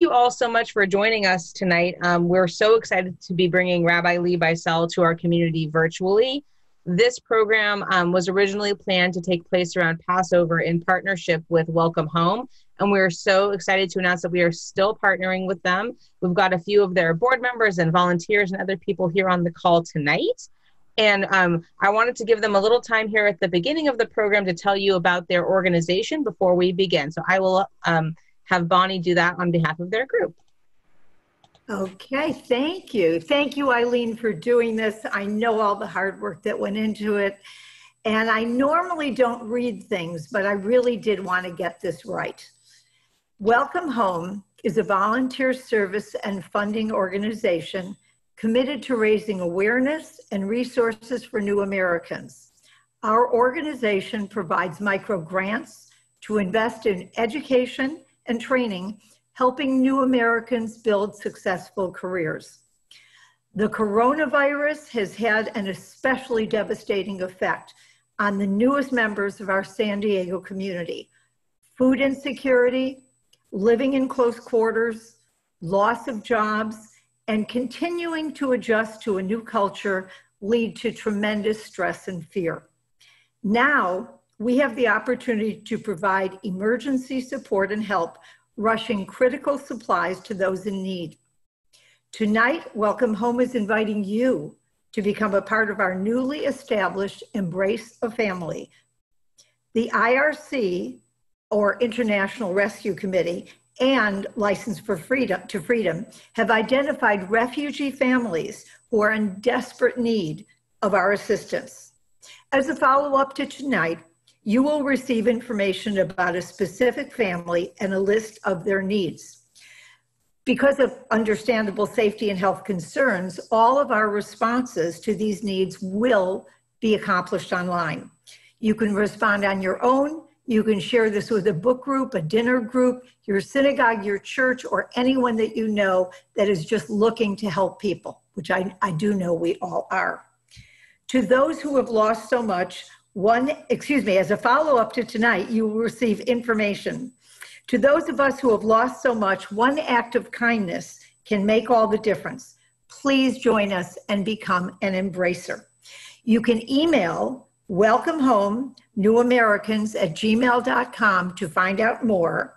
you all so much for joining us tonight. We're so excited to be bringing Rabbi Lee Bycel to our community virtually. This program was originally planned to take place around Passover in partnership with Welcome Home, and we're so excited to announce that we are still partnering with them. We've got a few of their board members and volunteers and other people here on the call tonight. And I wanted to give them a little time here at the beginning of the program to tell you about their organization before we begin. So I will have Bonnie do that on behalf of their group. Okay, thank you. Thank you, Aileen, for doing this. I know all the hard work that went into it. And I normally don't read things, but I really did want to get this right. Welcome Home is a volunteer service and funding organization committed to raising awareness and resources for new Americans. Our organization provides micro grants to invest in education and training, helping new Americans build successful careers. The coronavirus has had an especially devastating effect on the newest members of our San Diego community. Food insecurity, living in close quarters, loss of jobs, and continuing to adjust to a new culture lead to tremendous stress and fear. Now, we have the opportunity to provide emergency support and help, rushing critical supplies to those in need. Tonight, Welcome Home is inviting you to become a part of our newly established Embrace a Family. The IRC, or International Rescue Committee, and License for Freedom have identified refugee families who are in desperate need of our assistance. As a follow-up to tonight, you will receive information about a specific family and a list of their needs. Because of understandable safety and health concerns, all of our responses to these needs will be accomplished online. You can respond on your own. You can share this with a book group, a dinner group, your synagogue, your church, or anyone that you know that is just looking to help people, which I do know we all are. To those who have lost so much, as a follow-up to tonight, you will receive information. To those of us who have lost so much, one act of kindness can make all the difference. Please join us and become an embracer. You can email welcomehomenewamericans@gmail.com to find out more.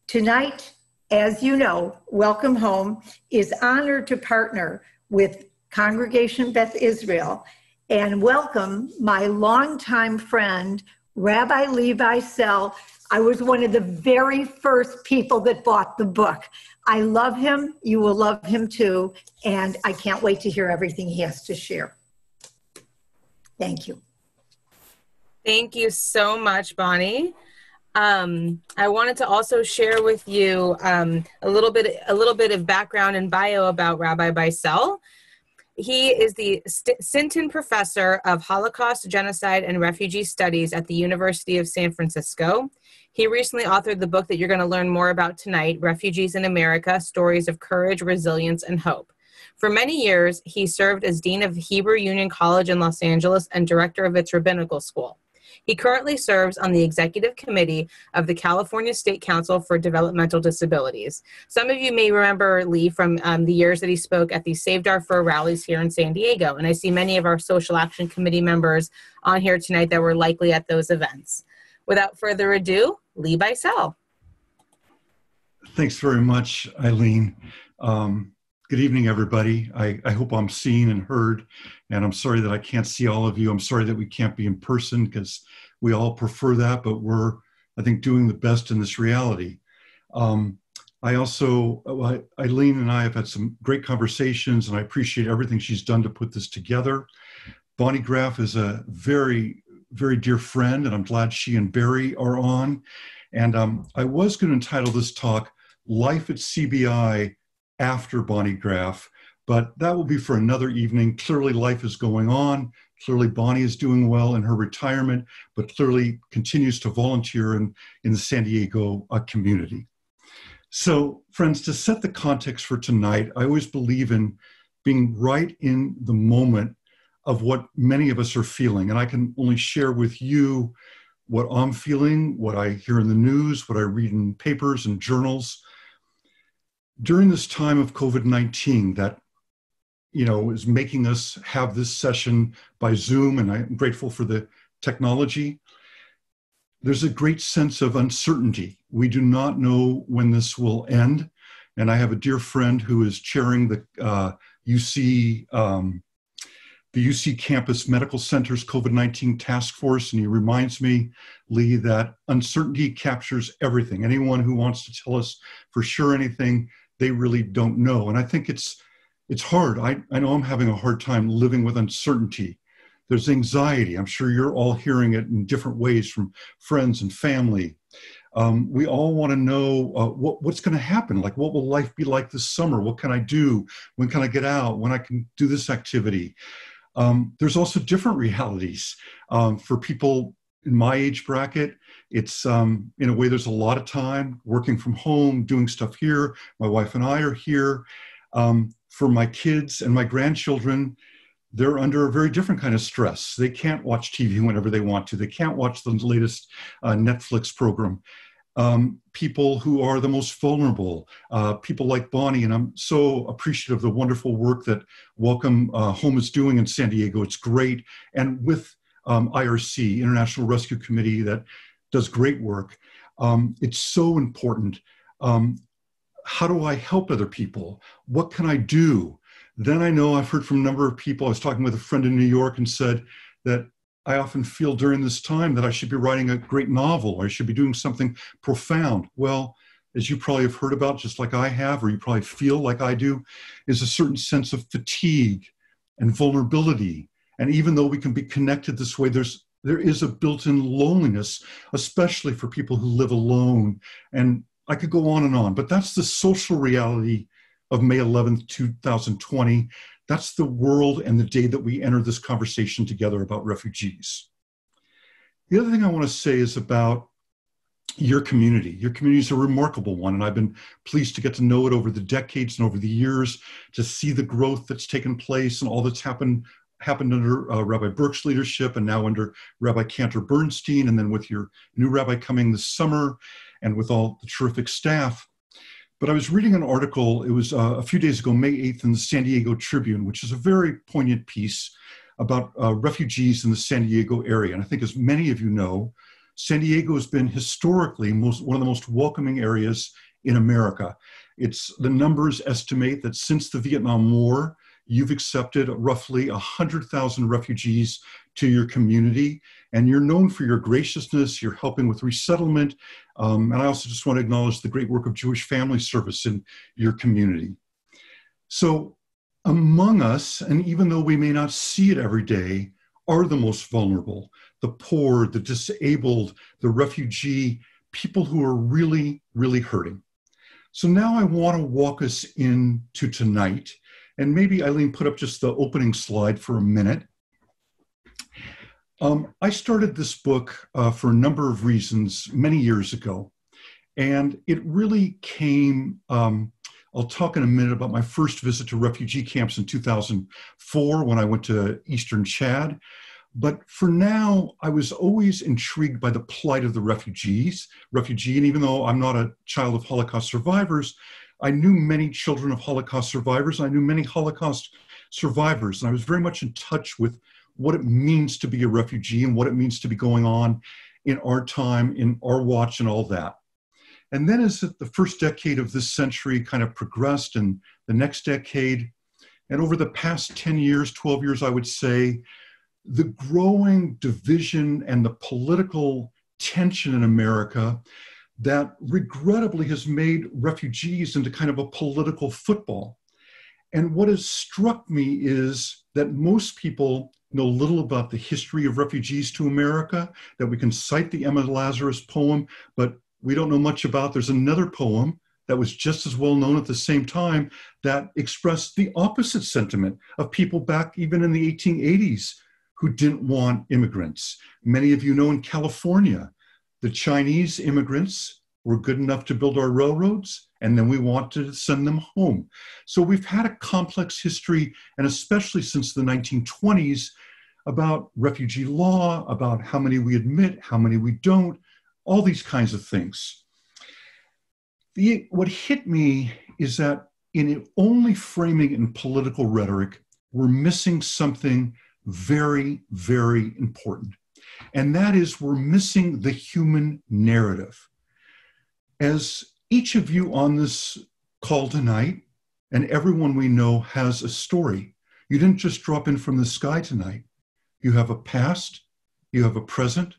Tonight, as you know, Welcome Home is honored to partner with Congregation Beth Israel and welcome my longtime friend, Rabbi Lee Bycel. I was one of the very first people that bought the book. I love him, you will love him too, and I can't wait to hear everything he has to share. Thank you. Thank you so much, Bonnie. I wanted to also share with you a little bit of background and bio about Rabbi Bycel. He is the Sinton Professor of Holocaust, Genocide, and Refugee Studies at the University of San Francisco. He recently authored the book that you're going to learn more about tonight, Refugees in America, Stories of Courage, Resilience, and Hope. For many years, he served as Dean of Hebrew Union College in Los Angeles and Director of its Rabbinical School. He currently serves on the executive committee of the California State Council for Developmental Disabilities. Some of you may remember Lee from the years that he spoke at the Saved Our Fur rallies here in San Diego, and I see many of our Social Action Committee members on here tonight that were likely at those events. Without further ado, Lee Bycel. Thanks very much, Aileen. Good evening, everybody. I hope I'm seen and heard, and I'm sorry that I can't see all of you. I'm sorry that we can't be in person because we all prefer that, but we're, I think, doing the best in this reality. Aileen and I have had some great conversations, and I appreciate everything she's done to put this together. Bonnie Graff is a very, very dear friend, and I'm glad she and Barry are on. And I was going to entitle this talk, Life at CBI after Bonnie Graff, but that will be for another evening. Clearly life is going on. Clearly Bonnie is doing well in her retirement, but clearly continues to volunteer in the San Diego community. So friends, to set the context for tonight, I always believe in being right in the moment of what many of us are feeling. And I can only share with you what I'm feeling, what I hear in the news, what I read in papers and journals. during this time of COVID-19 that, is making us have this session by Zoom, and I'm grateful for the technology, there's a great sense of uncertainty. We do not know when this will end. And I have a dear friend who is chairing the UC campus medical center's COVID-19 task force. And he reminds me, Lee, that uncertainty captures everything. Anyone who wants to tell us for sure anything, they really don't know. And I think it's hard. I know I'm having a hard time living with uncertainty. There's anxiety. I'm sure you're all hearing it in different ways from friends and family. We all want to know what's going to happen. Like, what will life be like this summer? What can I do? When can I get out? When I can do this activity? There's also different realities. For people in my age bracket, it's, in a way, there's a lot of time working from home, doing stuff here. My wife and I are here. For my kids and my grandchildren, they're under a very different kind of stress. They can't watch TV whenever they want to. They can't watch the latest Netflix program. People who are the most vulnerable, people like Bonnie, and I'm so appreciative of the wonderful work that Welcome Home is doing in San Diego. It's great. And with IRC, International Rescue Committee, that does great work. It's so important. How do I help other people? What can I do? Then I know I've heard from a number of people. I was talking with a friend in New York and said that I often feel during this time that I should be writing a great novel, or I should be doing something profound. Well, as you probably have heard about, just like I have, or you probably feel like I do, is a certain sense of fatigue and vulnerability. And even though we can be connected this way, there is a built-in loneliness, especially for people who live alone. And I could go on, but that's the social reality of May 11th, 2020. That's the world and the day that we enter this conversation together about refugees. The other thing I want to say is about your community. Your community is a remarkable one, and I've been pleased to get to know it over the decades and over the years, to see the growth that's taken place and all that's happened under Rabbi Burke's leadership, and now under Rabbi Cantor Bernstein, and then with your new rabbi coming this summer, and with all the terrific staff. But I was reading an article, it was a few days ago, May 8th, in the San Diego Tribune, which is a very poignant piece about refugees in the San Diego area. And I think, as many of you know, San Diego has been historically one of the most welcoming areas in America. The numbers estimate that since the Vietnam War, you've accepted roughly 100,000 refugees to your community, and you're known for your graciousness, you're helping with resettlement, and I also just want to acknowledge the great work of Jewish Family Service in your community. So among us, and even though we may not see it every day, are the most vulnerable, the poor, the disabled, the refugee, people who are really, really hurting. So now I want to walk us into tonight. And maybe Aileen, put up just the opening slide for a minute. I started this book for a number of reasons many years ago. And it really came, I'll talk in a minute about my first visit to refugee camps in 2004 when I went to Eastern Chad. But for now, I was always intrigued by the plight of the refugee. And even though I'm not a child of Holocaust survivors, I knew many children of Holocaust survivors. I knew many Holocaust survivors. And I was very much in touch with what it means to be a refugee and what it means to be going on in our time, in our watch, and all that. And then as the first decade of this century kind of progressed, and the next decade, and over the past 10 years, 12 years, I would say, the growing division and the political tension in America that regrettably has made refugees into kind of a political football. And what has struck me is that most people know little about the history of refugees to America, that we can cite the Emma Lazarus poem, but we don't know much about. There's another poem that was just as well known at the same time that expressed the opposite sentiment of people back even in the 1880s who didn't want immigrants. Many of you know in California, the Chinese immigrants were good enough to build our railroads, and then we wanted to send them home. So we've had a complex history, and especially since the 1920s, about refugee law, about how many we admit, how many we don't, all these kinds of things. What hit me is that in only framing it in political rhetoric, we're missing something very, very important. And that is we're missing the human narrative. As each of you on this call tonight, and everyone we know has a story. You didn't just drop in from the sky tonight. You have a past, you have a present,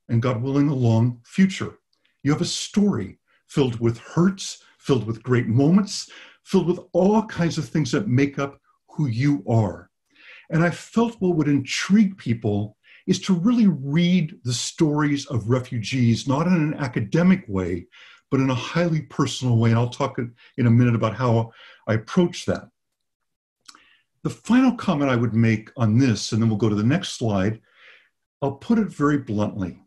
and God willing, a long future. You have a story filled with hurts, filled with great moments, filled with all kinds of things that make up who you are. And I felt what would intrigue people is to really read the stories of refugees, not in an academic way, but in a highly personal way. And I'll talk in a minute about how I approach that. The final comment I would make on this, and then we'll go to the next slide, I'll put it very bluntly.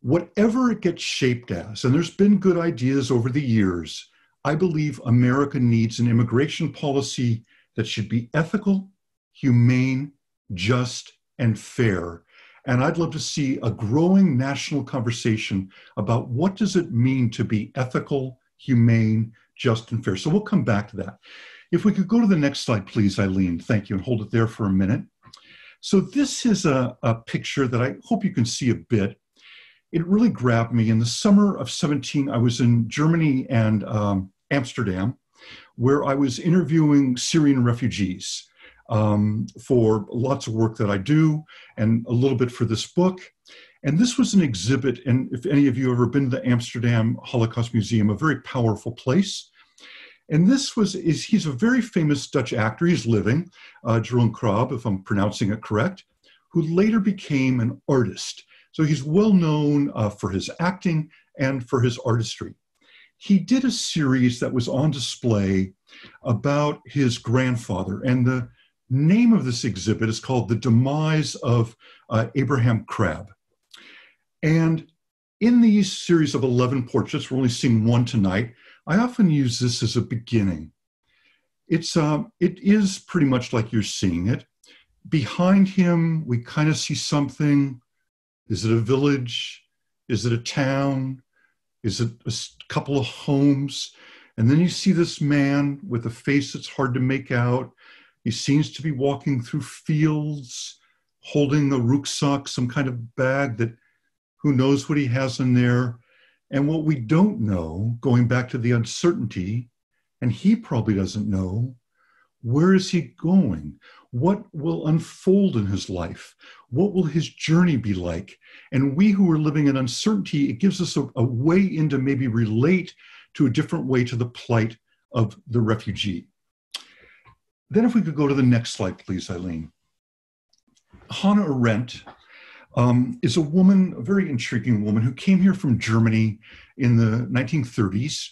Whatever it gets shaped as, and there's been good ideas over the years, I believe America needs an immigration policy that should be ethical, humane, just, and fair. And I'd love to see a growing national conversation about what does it mean to be ethical, humane, just, and fair. So we'll come back to that. If we could go to the next slide, please, Aileen. Thank you, and hold it there for a minute. So this is a picture that I hope you can see a bit. It really grabbed me. In the summer of 17, I was in Germany and Amsterdam, where I was interviewing Syrian refugees for lots of work that I do and a little bit for this book. And this was an exhibit, and if any of you have ever been to the Amsterdam Holocaust Museum, a very powerful place. And he's a very famous Dutch actor, he's living, Crabb, if I'm pronouncing it correct, who later became an artist. So he's well known for his acting and for his artistry. He did a series that was on display about his grandfather, and the name of this exhibit is called The Demise of Abraham Crabb. And in these series of 11 portraits, we're only seeing one tonight, I often use this as a beginning. It is pretty much like you're seeing it. Behind him, we kind of see something. Is it a village? Is it a town? Is it a couple of homes? And then you see this man with a face that's hard to make out. He seems to be walking through fields, holding a rucksack, some kind of bag that who knows what he has in there. And what we don't know, going back to the uncertainty, and he probably doesn't know, where is he going? What will unfold in his life? What will his journey be like? And we who are living in uncertainty, it gives us a way in to maybe relate to a different way to the plight of the refugee. Then if we could go to the next slide, please, Aileen. Hana Arendt is a woman, a very intriguing woman, who came here from Germany in the 1930s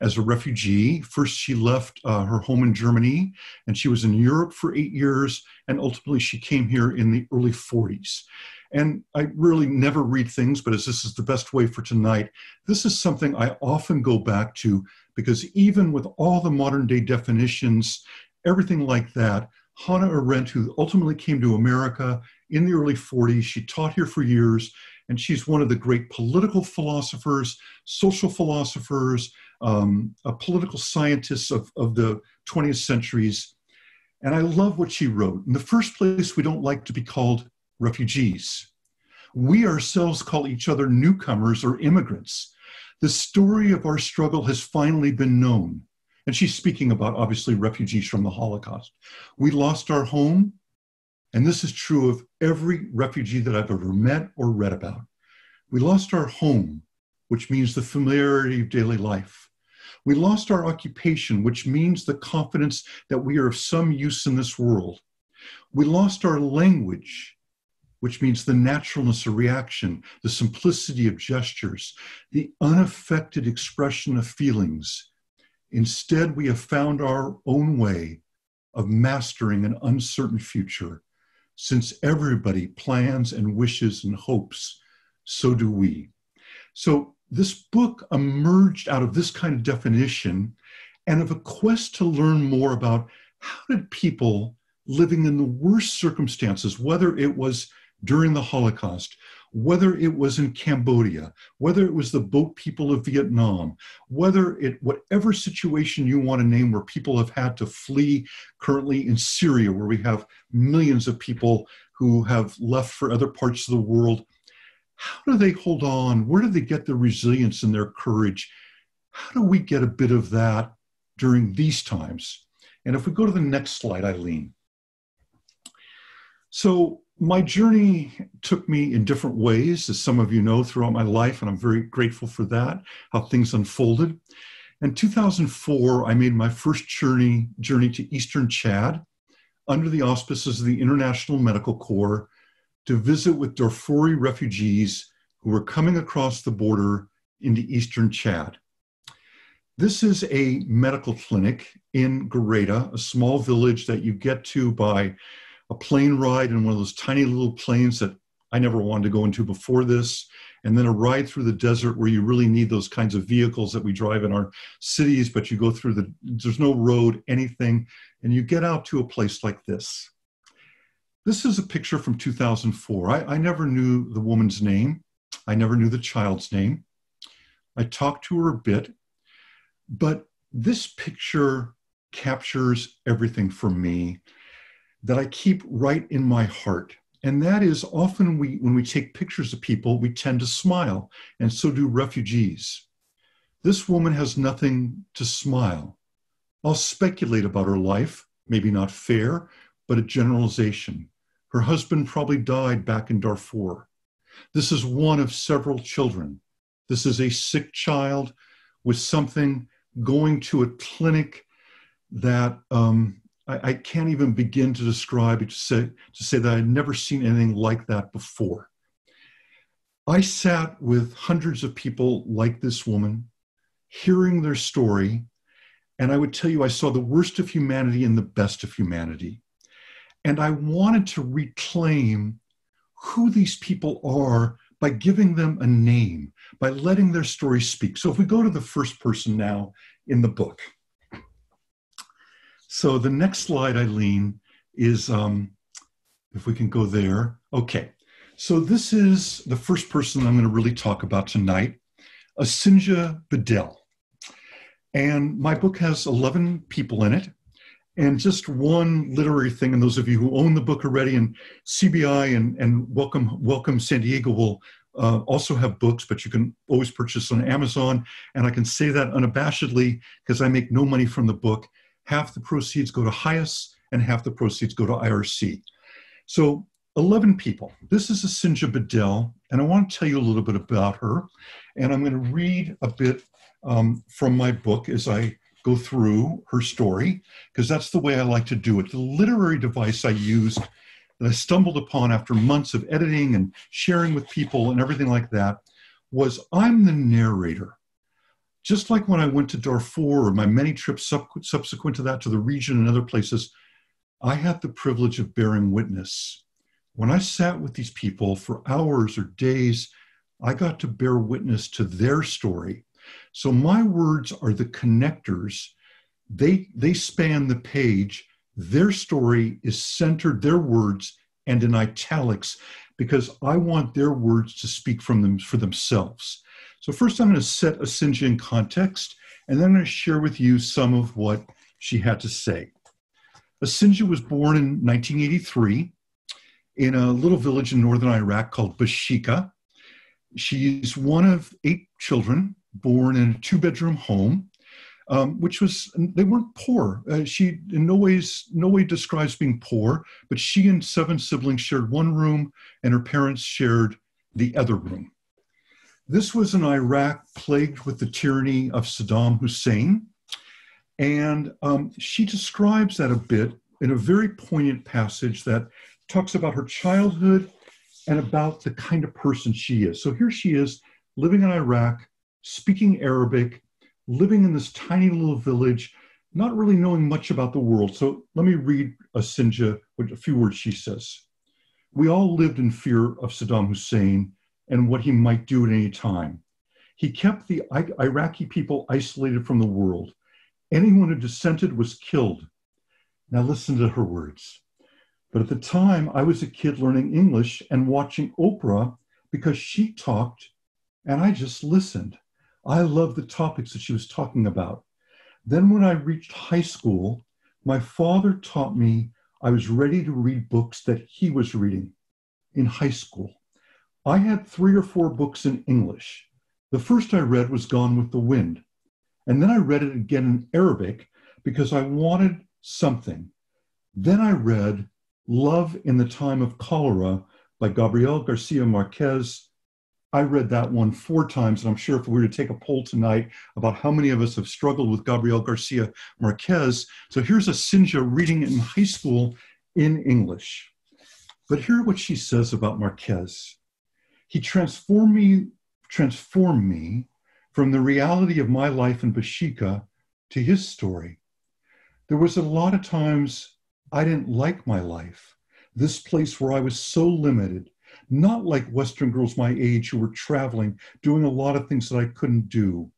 as a refugee. First, she left her home in Germany, and she was in Europe for 8 years, and ultimately she came here in the early 40s. And I really never read things, but as this is the best way for tonight, this is something I often go back to, because even with all the modern day definitions, everything like that, Hana Arendt, who ultimately came to America in the early 40s, she taught here for years, and she's one of the great political philosophers, social philosophers, political scientists of the 20th centuries. And I love what she wrote. In the first place, we don't like to be called refugees. We ourselves call each other newcomers or immigrants. The story of our struggle has finally been known. And she's speaking about, obviously, refugees from the Holocaust. We lost our home, and this is true of every refugee that I've ever met or read about. We lost our home, which means the familiarity of daily life. We lost our occupation, which means the confidence that we are of some use in this world. We lost our language, which means the naturalness of reaction, the simplicity of gestures, the unaffected expression of feelings. Instead, we have found our own way of mastering an uncertain future. Since everybody plans and wishes and hopes, so do we. So this book emerged out of this kind of definition and of a quest to learn more about how did people living in the worst circumstances, whether it was during the Holocaust, whether it was in Cambodia, whether it was the boat people of Vietnam, whatever situation you want to name where people have had to flee, currently in Syria, where we have millions of people who have left for other parts of the world. How do they hold on? Where do they get their resilience and their courage? How do we get a bit of that during these times? And if we go to the next slide, Aileen. So my journey took me in different ways, as some of you know, throughout my life, and I'm very grateful for that, how things unfolded. In 2004, I made my first journey to Eastern Chad under the auspices of the International Medical Corps to visit with Darfuri refugees who were coming across the border into Eastern Chad. This is a medical clinic in Gareda, a small village that you get to by a plane ride in one of those tiny little planes that I never wanted to go into before this, and then a ride through the desert where you really need those kinds of vehicles that we drive in our cities, but you go through there's no road, anything, and you get out to a place like this. This is a picture from 2004. I never knew the woman's name. I never knew the child's name. I talked to her a bit, but this picture captures everything for me that I keep right in my heart. And that is often when we take pictures of people, we tend to smile, and so do refugees. This woman has nothing to smile. I'll speculate about her life, maybe not fair, but a generalization. Her husband probably died back in Darfur. This is one of several children. This is a sick child with something going to a clinic that I can't even begin to describe it, to say that I'd never seen anything like that before. I sat with hundreds of people like this woman, hearing their story, and I would tell you I saw the worst of humanity and the best of humanity. And I wanted to reclaim who these people are by giving them a name, by letting their story speak. So if we go to the first person now in the book. So the next slide, Aileen, is, if we can go there. Okay, so this is the first person I'm going to really talk about tonight, Asinja Bedell. And my book has 11 people in it. And just one literary thing, and those of you who own the book already, and CBI and Welcome San Diego will also have books, but you can always purchase on Amazon. And I can say that unabashedly because I make no money from the book. Half the proceeds go to HIAS and half the proceeds go to IRC. So 11 people. This is Asinja Bedell, and I want to tell you a little bit about her. And I'm going to read a bit from my book as I go through her story, because that's the way I like to do it. The literary device I used that I stumbled upon after months of editing and sharing with people and everything like that was I'm the narrator. Just like when I went to Darfur or my many trips subsequent to that to the region and other places, I had the privilege of bearing witness. When I sat with these people for hours or days, I got to bear witness to their story. So my words are the connectors. They span the page. Their story is centered, their words, and in italics, because I want their words to speak from them for themselves. So first I'm going to set Asinja in context, and then I'm going to share with you some of what she had to say. Asinja was born in 1983 in a little village in northern Iraq called Bashika. She's one of 8 children born in a 2-bedroom home, they weren't poor. She in no way describes being poor, but she and 7 siblings shared one room and her parents shared the other room. This was an Iraq plagued with the tyranny of Saddam Hussein. And she describes that a bit in a very poignant passage that talks about her childhood and about the kind of person she is. So here she is living in Iraq, speaking Arabic, living in this tiny little village, not really knowing much about the world. So let me read Asinja, a few words she says. We all lived in fear of Saddam Hussein and what he might do at any time. He kept the Iraqi people isolated from the world. Anyone who dissented was killed. Now listen to her words. But at the time, I was a kid learning English and watching Oprah because she talked and I just listened. I loved the topics that she was talking about. Then when I reached high school, my father taught me I was ready to read books that he was reading in high school. I had 3 or 4 books in English. The first I read was Gone with the Wind. And then I read it again in Arabic because I wanted something. Then I read Love in the Time of Cholera by Gabriel Garcia Marquez. I read that one 4 times, and I'm sure if we were to take a poll tonight about how many of us have struggled with Gabriel Garcia Marquez. So here's a Sinja reading it in high school in English. But hear what she says about Marquez. He transformed me from the reality of my life in Bashika to his story. There was a lot of times I didn't like my life, this place where I was so limited, not like Western girls my age who were traveling, doing a lot of things that I couldn't do.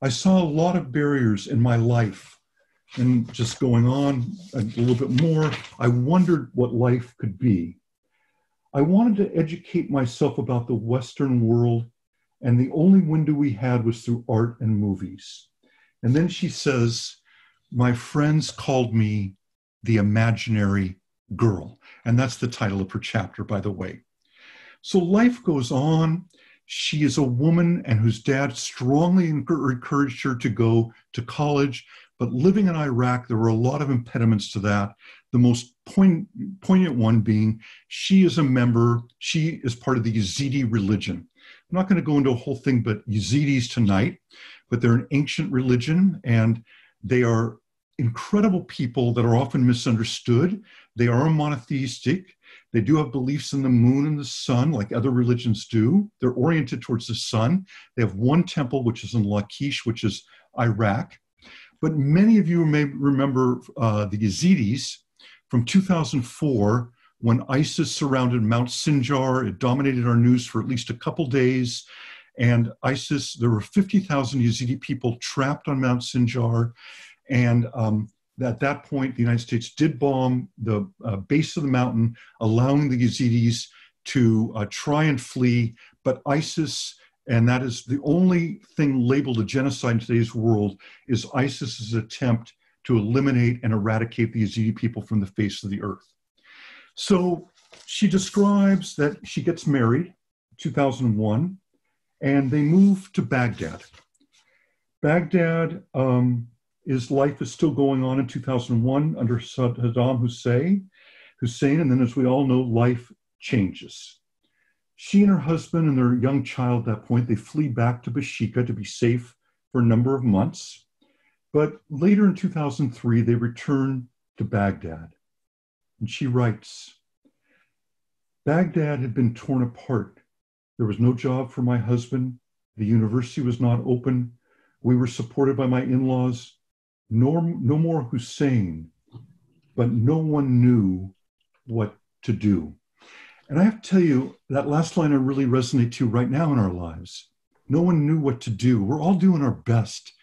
I saw a lot of barriers in my life. And just going on a little bit more, I wondered what life could be. I wanted to educate myself about the Western world, and the only window we had was through art and movies. And then she says, my friends called me the imaginary girl. And that's the title of her chapter, by the way. So life goes on. She is a woman and whose dad strongly encouraged her to go to college. But living in Iraq, there were a lot of impediments to that. The most poignant one being she is part of the Yazidi religion. I'm not going to go into a whole thing, but Yazidis tonight, but they're an ancient religion and they are incredible people that are often misunderstood. They are monotheistic. They do have beliefs in the moon and the sun like other religions do. They're oriented towards the sun. They have one temple, which is in Lachish, which is Iraq. But many of you may remember the Yazidis from 2004 when ISIS surrounded Mount Sinjar. It dominated our news for at least a couple days. And ISIS, there were 50,000 Yazidi people trapped on Mount Sinjar. And at that point, the United States did bomb the base of the mountain, allowing the Yazidis to try and flee. But ISIS, and that is the only thing labeled a genocide in today's world, is ISIS's attempt to eliminate and eradicate the Yazidi people from the face of the earth. So she describes that she gets married, 2001, and they move to Baghdad. Baghdad, his life is still going on in 2001 under Saddam Hussein, and then as we all know, life changes. She and her husband and their young child at that point, they flee back to Bashika to be safe for a number of months. But later in 2003, they return to Baghdad. And she writes, Baghdad had been torn apart. There was no job for my husband. The university was not open. We were supported by my in-laws. No more Hussein, but no one knew what to do. And I have to tell you, that last line I really resonate to right now in our lives. No one knew what to do. We're all doing our best.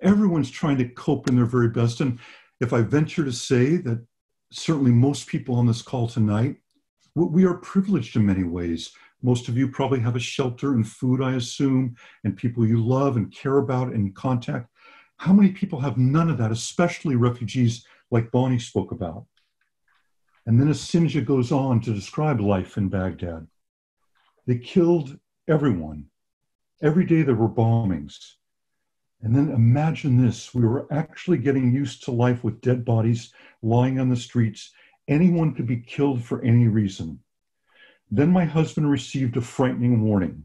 Everyone's trying to cope in their very best. And if I venture to say that certainly most people on this call tonight, we are privileged in many ways. Most of you probably have a shelter and food, I assume, and people you love and care about and contact. How many people have none of that, especially refugees like Bonnie spoke about? And then Sinja goes on to describe life in Baghdad. They killed everyone. Every day there were bombings. And then imagine this, we were actually getting used to life with dead bodies lying on the streets. Anyone could be killed for any reason. Then my husband received a frightening warning,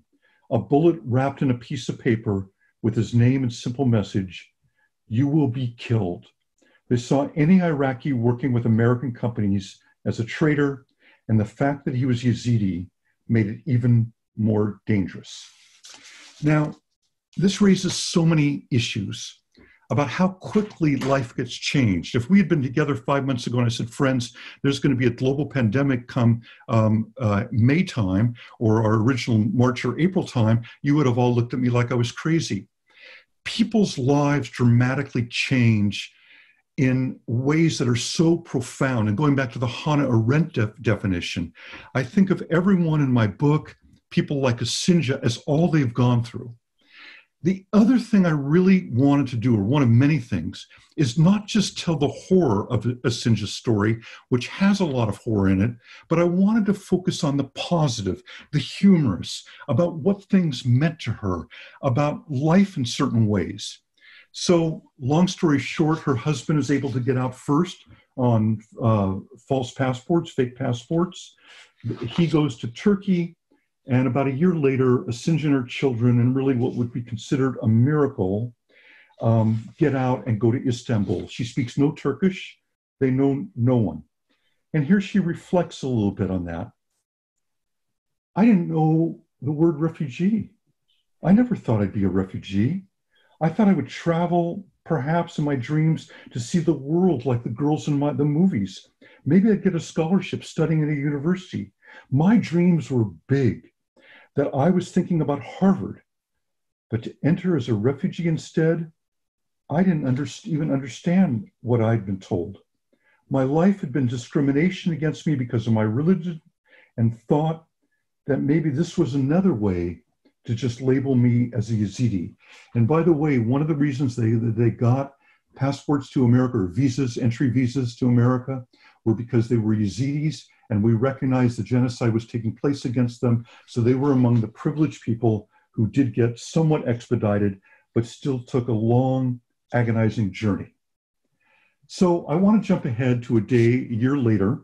a bullet wrapped in a piece of paper with his name and simple message, you will be killed. They saw any Iraqi working with American companies as a traitor, and the fact that he was Yazidi made it even more dangerous. Now, this raises so many issues about how quickly life gets changed. If we had been together 5 months ago and I said, friends, there's going to be a global pandemic come May time or our original March or April time, you would have all looked at me like I was crazy. People's lives dramatically change in ways that are so profound. And going back to the Hana Arendt definition, I think of everyone in my book, people like Asinja as all they've gone through. The other thing I really wanted to do, or one of many things, is not just tell the horror of Asinja's story, which has a lot of horror in it, but I wanted to focus on the positive, the humorous, about what things meant to her, about life in certain ways. So, long story short, her husband is able to get out first on false passports, fake passports. He goes to Turkey. And about a year later, Asinja and her children, and really what would be considered a miracle, get out and go to Istanbul. She speaks no Turkish. They know no one. And here she reflects a little bit on that. I didn't know the word refugee. I never thought I'd be a refugee. I thought I would travel, perhaps in my dreams, to see the world like the girls in the movies. Maybe I'd get a scholarship studying at a university. My dreams were big, that I was thinking about Harvard, but to enter as a refugee instead, I didn't even understand what I'd been told. My life had been discrimination against me because of my religion, and thought that maybe this was another way to just label me as a Yazidi. And by the way, one of the reasons they got passports to America, or visas, entry visas to America, were because they were Yazidis, and we recognized the genocide was taking place against them. So they were among the privileged people who did get somewhat expedited, but still took a long, agonizing journey. So I want to jump ahead to a year later.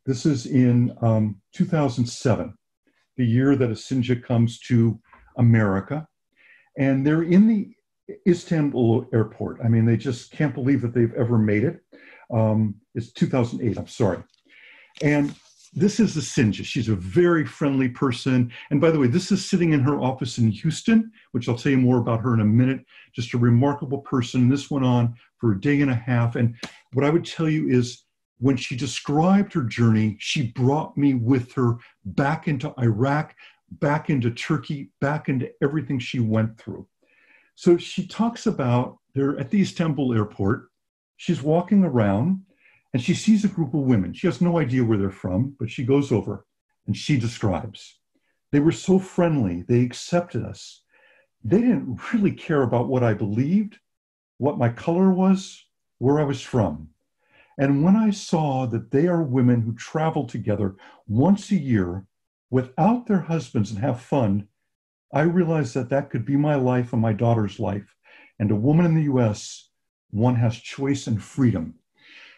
This is in 2007, the year that Asinja comes to America. And they're in the Istanbul airport. I mean, they just can't believe that they've ever made it. It's 2008, I'm sorry. And this is Asinja. She's a very friendly person. And by the way, this is sitting in her office in Houston, which I'll tell you more about her in a minute. Just a remarkable person. This went on for a day and a half. And what I would tell you is, when she described her journey, she brought me with her back into Iraq, back into Turkey, back into everything she went through. So she talks about, they're at the Istanbul airport. She's walking around, and she sees a group of women. She has no idea where they're from, but she goes over and she describes. They were so friendly. They accepted us. They didn't really care about what I believed, what my color was, where I was from. And when I saw that they are women who travel together once a year without their husbands and have fun, I realized that that could be my life and my daughter's life. And a woman in the US, one has choice and freedom.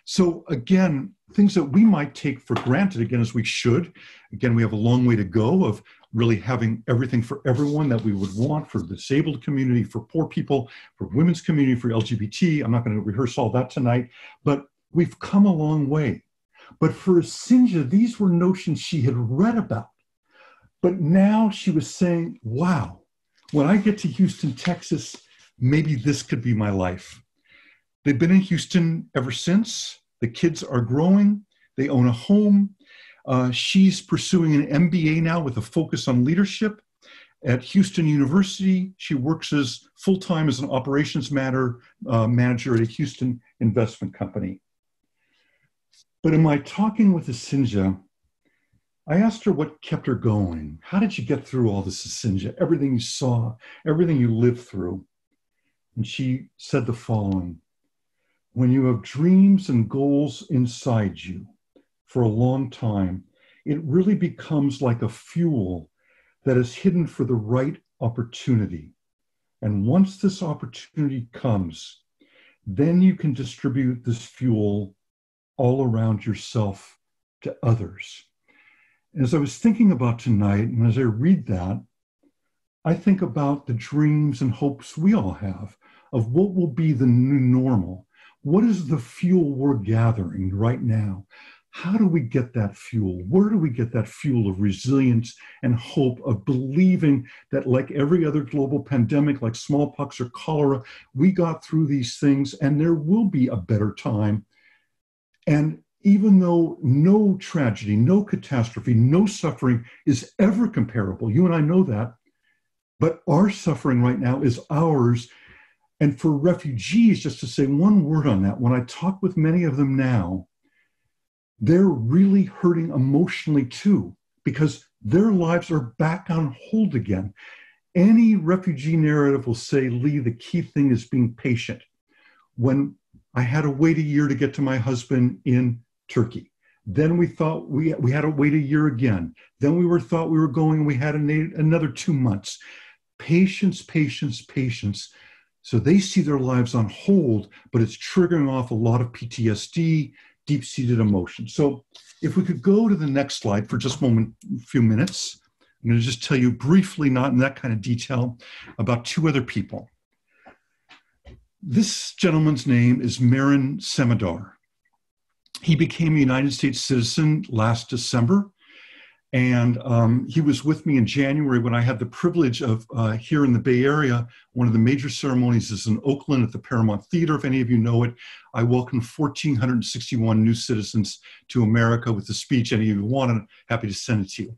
So again, things that we might take for granted, again, as we should. Again, we have a long way to go of really having everything for everyone that we would want, for the disabled community, for poor people, for women's community, for LGBT. I'm not going to rehearse all that tonight, but we've come a long way. But for Asinja, these were notions she had read about. But now she was saying, wow, when I get to Houston, Texas, maybe this could be my life. They've been in Houston ever since. The kids are growing. They own a home. She's pursuing an MBA now with a focus on leadership at Houston University. She works as full-time as an operations manager at a Houston investment company. But in my talking with Asinja, I asked her what kept her going. How did you get through all this, Asinja? Everything you saw, everything you lived through. And she said the following: when you have dreams and goals inside you for a long time, it really becomes like a fuel that is hidden for the right opportunity. And once this opportunity comes, then you can distribute this fuel all around yourself to others. As I was thinking about tonight, and as I read that, I think about the dreams and hopes we all have of what will be the new normal. What is the fuel we're gathering right now? How do we get that fuel? Where do we get that fuel of resilience and hope, of believing that, like every other global pandemic, like smallpox or cholera, we got through these things and there will be a better time? And even though no tragedy, no catastrophe, no suffering is ever comparable, you and I know that, but our suffering right now is ours. And for refugees, just to say one word on that, when I talk with many of them now, they're really hurting emotionally too. because their lives are back on hold again. Any refugee narrative will say, Lee, the key thing is being patient. When I had to wait a year to get to my husband in Turkey, then we thought we had to wait a year again. Then we thought we were going, and we had another 2 months. Patience, patience, patience. So they see their lives on hold, but it's triggering off a lot of PTSD, deep-seated emotion. So if we could go to the next slide for just a few minutes, I'm going to just tell you briefly, not in that kind of detail, about two other people. This gentleman's name is Meren Semidar. He became a United States citizen last December, and he was with me in January when I had the privilege of, here in the Bay Area, one of the major ceremonies is in Oakland at the Paramount Theater. If any of you know it, I welcomed 1,461 new citizens to America with the speech. Any of you want it, happy to send it to you.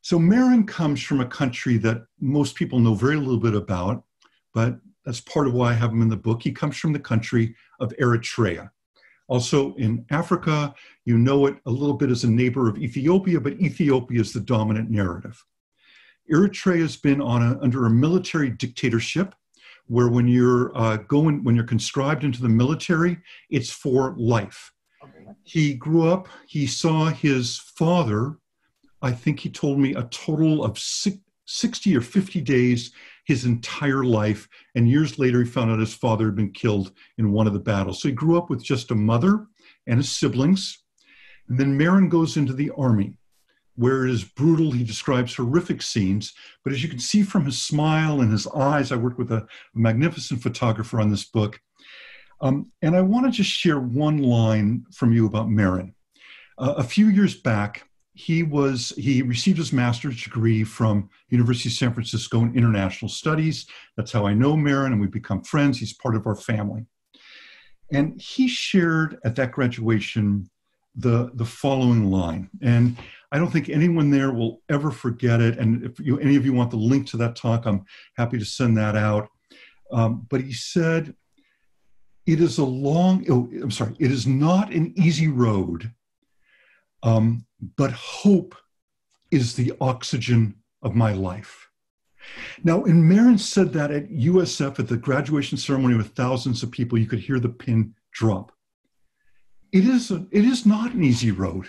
So Meren comes from a country that most people know very little bit about, but that's part of why I have him in the book. He comes from the country of Eritrea. Also in Africa, you know it a little bit as a neighbor of Ethiopia, but Ethiopia is the dominant narrative. Eritrea has been under a military dictatorship where when you're conscribed into the military, it's for life. He grew up, he saw his father, I think he told me a total of 60 or 50 days his entire life. And years later, he found out his father had been killed in one of the battles. So he grew up with just a mother and his siblings. And then Meren goes into the army, where it is brutal. He describes horrific scenes. But as you can see from his smile and his eyes, I worked with a magnificent photographer on this book. And I want to just share one line from you about Meren. A few years back, he received his master's degree from University of San Francisco in international studies. That's how I know Meren, and we've become friends. He's part of our family. And he shared at that graduation the following line. And I don't think anyone there will ever forget it. And if any of you want the link to that talk, I'm happy to send that out. But he said, it is not an easy road, but hope is the oxygen of my life. Now, when Meren said that at USF at the graduation ceremony with thousands of people, you could hear the pin drop. It is not an easy road.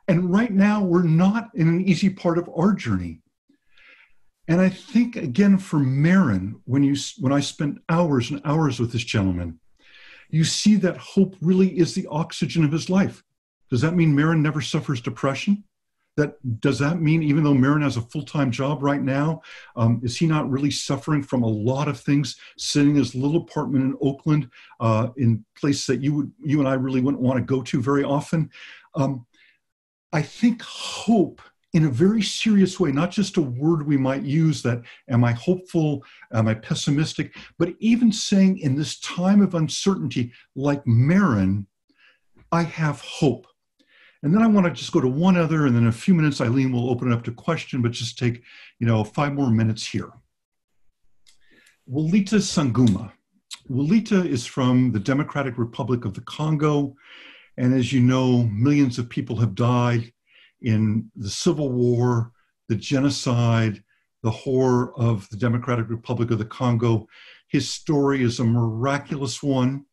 And right now, we're not in an easy part of our journey. And I think, again, for Meren, when I spent hours and hours with this gentleman, you see that hope really is the oxygen of his life. Does that mean Meren never suffers depression? Does that mean even though Meren has a full-time job right now, is he not really suffering from a lot of things, sitting in his little apartment in Oakland, in places that you and I really wouldn't want to go to very often? I think hope in a very serious way, not just a word we might use that, am I hopeful, am I pessimistic, but even saying in this time of uncertainty, like Meren, I have hope. And then I want to just go to one other, and then in a few minutes, Aileen will open it up to question, but just take, 5 more minutes here. Walita Sanguma. Walita is from the Democratic Republic of the Congo. And as you know, millions of people have died in the civil war, the genocide, the horror of the Democratic Republic of the Congo. His story is a miraculous one.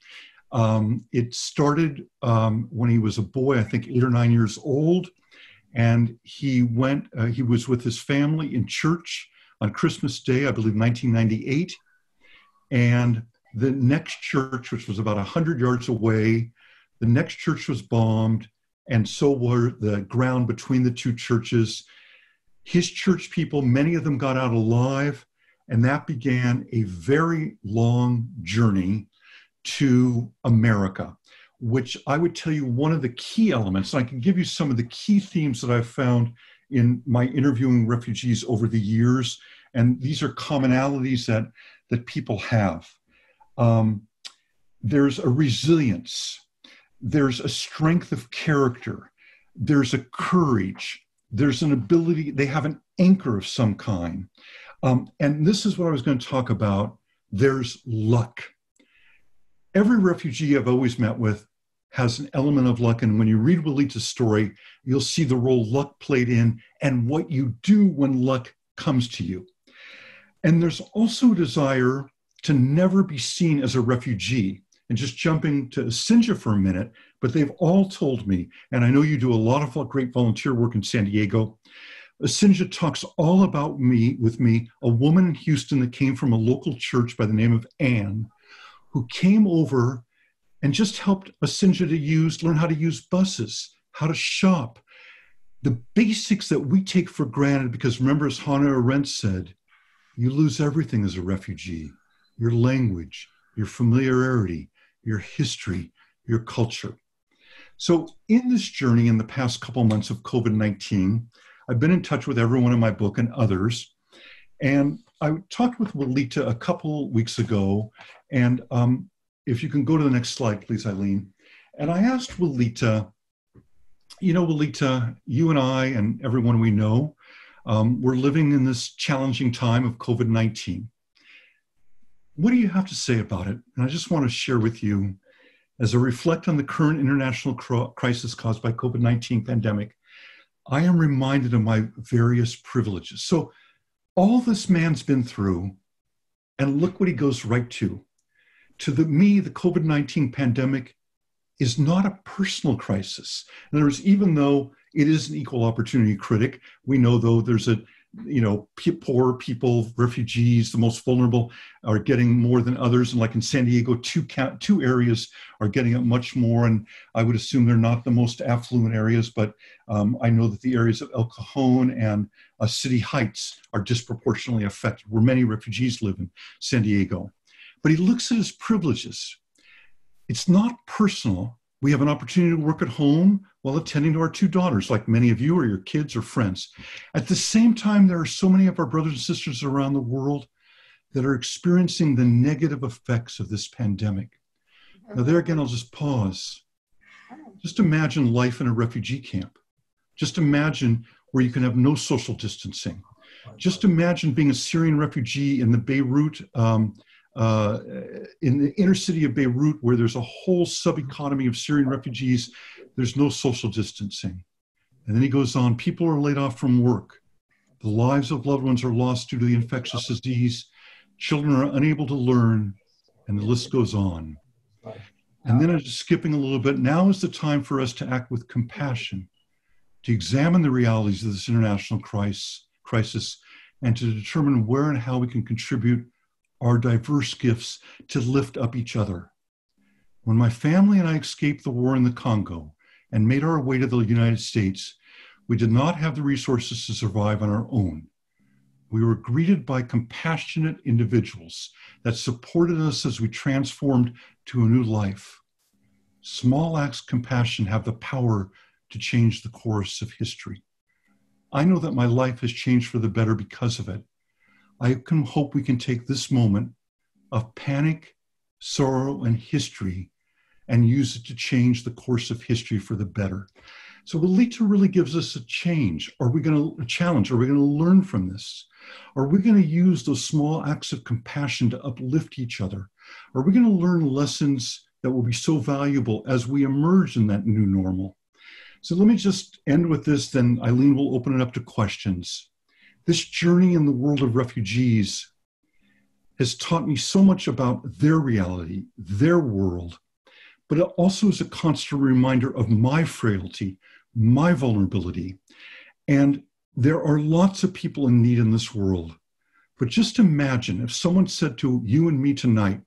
It started when he was a boy, I think 8 or 9 years old, and he was with his family in church on Christmas Day, I believe 1998, and the next church, which was about 100 yards away, the next church was bombed, and so were the ground between the two churches. His church people, many of them got out alive, and that began a very long journey to America, which I would tell you one of the key elements, and I can give you some of the key themes that I've found in my interviewing refugees over the years, and these are commonalities that people have. There's a resilience, there's a strength of character, there's a courage, there's an ability, they have an anchor of some kind. And this is what I was going to talk about. There's luck. Every refugee I've always met with has an element of luck. And when you read Walita's story, you'll see the role luck played in and what you do when luck comes to you. And there's also a desire to never be seen as a refugee. And just jumping to Sinja for a minute, but they've all told me, and I know you do a lot of great volunteer work in San Diego. Sinja talks all about with me, a woman in Houston that came from a local church by the name of Anne, who came over and just helped Sinja to learn how to use buses, how to shop, the basics that we take for granted, because remember, as Hana Arendt said, you lose everything as a refugee, your language, your familiarity, your history, your culture. So in this journey in the past couple months of COVID-19, I've been in touch with everyone in my book and others. And I talked with Walita a couple weeks ago. And if you can go to the next slide, please, Aileen. And I asked Walita, Walita, you and I and everyone we know, we're living in this challenging time of COVID-19. What do you have to say about it? And I just want to share with you, as I reflect on the current international crisis caused by COVID-19 pandemic, I am reminded of my various privileges. So all this man's been through, and look what he goes right to. Me, the COVID-19 pandemic is not a personal crisis. In other words, even though it is an equal opportunity critic, we know though there's poor people, refugees, the most vulnerable are getting more than others. And like in San Diego, two areas are getting it much more. And I would assume they're not the most affluent areas, but I know that the areas of El Cajon and City Heights are disproportionately affected, where many refugees live in San Diego. But he looks at his privileges. It's not personal. We have an opportunity to work at home while attending to our two daughters, like many of you or your kids or friends. At the same time, there are so many of our brothers and sisters around the world that are experiencing the negative effects of this pandemic. Now there again, I'll just pause. Just imagine life in a refugee camp. Just imagine where you can have no social distancing. Just imagine being a Syrian refugee in the Beirut, in the inner city of Beirut, where there's a whole sub-economy of Syrian refugees. There's no social distancing. And then he goes on, people are laid off from work. The lives of loved ones are lost due to the infectious disease. Children are unable to learn, and the list goes on. And then I'm just skipping a little bit. Now is the time for us to act with compassion, to examine the realities of this international crisis, and to determine where and how we can contribute our diverse gifts to lift up each other. When my family and I escaped the war in the Congo and made our way to the United States, we did not have the resources to survive on our own. We were greeted by compassionate individuals that supported us as we transformed to a new life. Small acts of compassion have the power to change the course of history. I know that my life has changed for the better because of it. I can hope we can take this moment of panic, sorrow, and history and use it to change the course of history for the better. So Walita really gives us a challenge. Are we going to learn from this? Are we going to use those small acts of compassion to uplift each other? Are we going to learn lessons that will be so valuable as we emerge in that new normal? So let me just end with this, then Aileen will open it up to questions. This journey in the world of refugees has taught me so much about their reality, their world, but it also is a constant reminder of my frailty, my vulnerability. And there are lots of people in need in this world. But just imagine if someone said to you and me tonight,